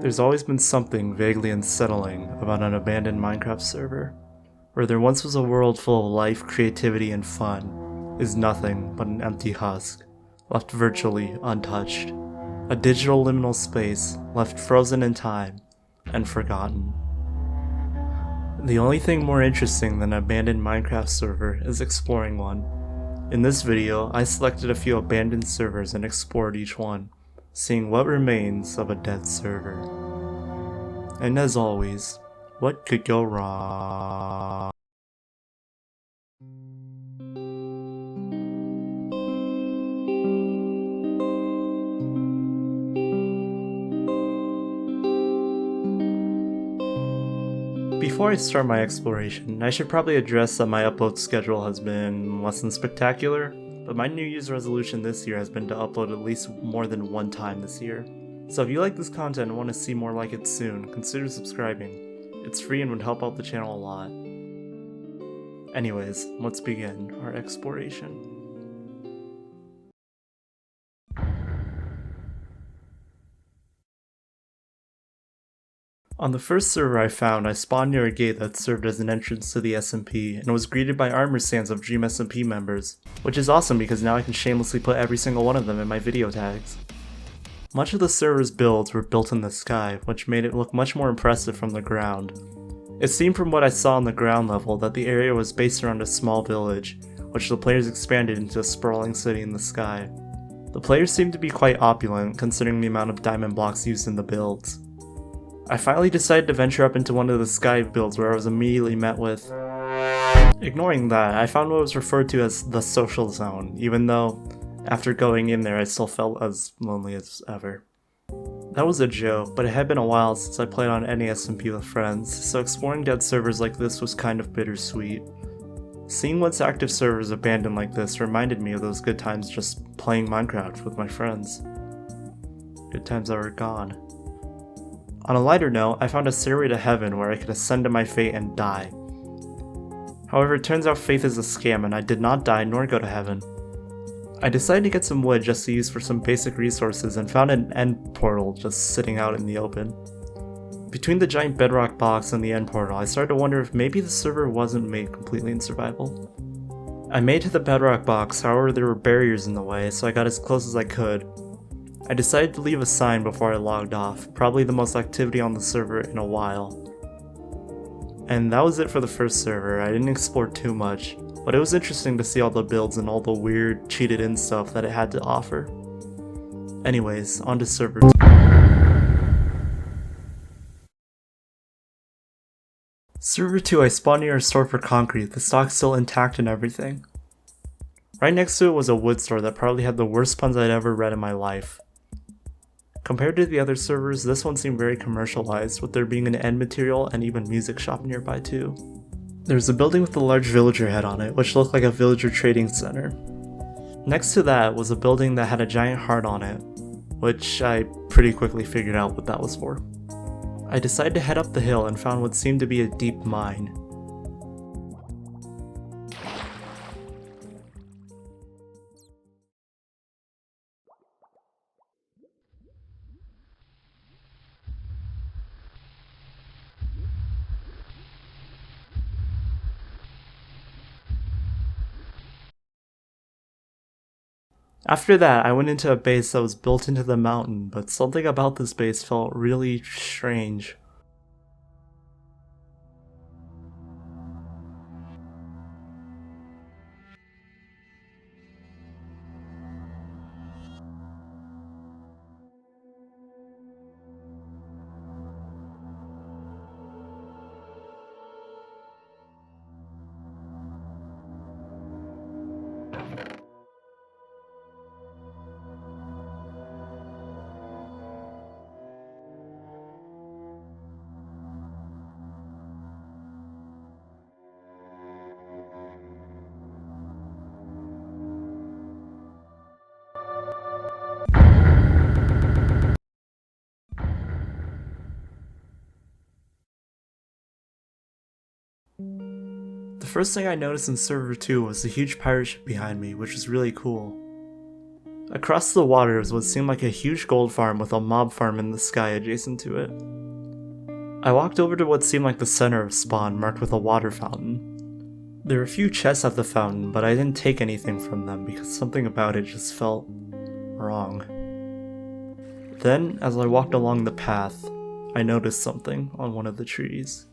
There's always been something vaguely unsettling about an abandoned Minecraft server, where there once was a world full of life, creativity, and fun, is nothing but an empty husk, left virtually untouched. A digital liminal space left frozen in time and forgotten. The only thing more interesting than an abandoned Minecraft server is exploring one. In this video, I selected a few abandoned servers and explored each one, seeing what remains of a dead server. And as always, what could go wrong? Before I start my exploration, I should probably address that my upload schedule has been less than spectacular, but my New Year's resolution this year has been to upload at least more than one time this year. So if you like this content and want to see more like it soon, consider subscribing. It's free and would help out the channel a lot. Anyways, let's begin our exploration. On the first server I found, I spawned near a gate that served as an entrance to the SMP, and was greeted by armor stands of Dream SMP members, which is awesome because now I can shamelessly put every single one of them in my video tags. Much of the server's builds were built in the sky, which made it look much more impressive from the ground. It seemed from what I saw on the ground level that the area was based around a small village, which the players expanded into a sprawling city in the sky. The players seemed to be quite opulent considering the amount of diamond blocks used in the builds. I finally decided to venture up into one of the sky builds where I was immediately met with... Ignoring that, I found what was referred to as the social zone, even though after going in there I still felt as lonely as ever. That was a joke, but it had been a while since I played on any SMP with friends, so exploring dead servers like this was kind of bittersweet. Seeing once active servers abandoned like this reminded me of those good times just playing Minecraft with my friends. Good times that were gone. On a lighter note, I found a stairway to heaven where I could ascend to my fate and die. However, it turns out faith is a scam and I did not die nor go to heaven. I decided to get some wood just to use for some basic resources and found an end portal just sitting out in the open. Between the giant bedrock box and the end portal, I started to wonder if maybe the server wasn't made completely in survival. I made it to the bedrock box, however there were barriers in the way, so I got as close as I could. I decided to leave a sign before I logged off, probably the most activity on the server in a while. And that was it for the first server. I didn't explore too much, but it was interesting to see all the builds and all the weird, cheated in stuff that it had to offer. Anyways, on to server 2. Server 2, I spawned near a store for concrete, the stock still intact and everything. Right next to it was a wood store that probably had the worst puns I'd ever read in my life. Compared to the other servers, this one seemed very commercialized, with there being an end material and even music shop nearby too. There was a building with a large villager head on it, which looked like a villager trading center. Next to that was a building that had a giant heart on it, which I pretty quickly figured out what that was for. I decided to head up the hill and found what seemed to be a deep mine. After that, I went into a base that was built into the mountain, but something about this base felt really strange. The first thing I noticed in server 2 was the huge pirate ship behind me, which was really cool. Across the water is what seemed like a huge gold farm with a mob farm in the sky adjacent to it. I walked over to what seemed like the center of spawn, marked with a water fountain. There were a few chests at the fountain, but I didn't take anything from them because something about it just felt wrong. Then, as I walked along the path, I noticed something on one of the trees.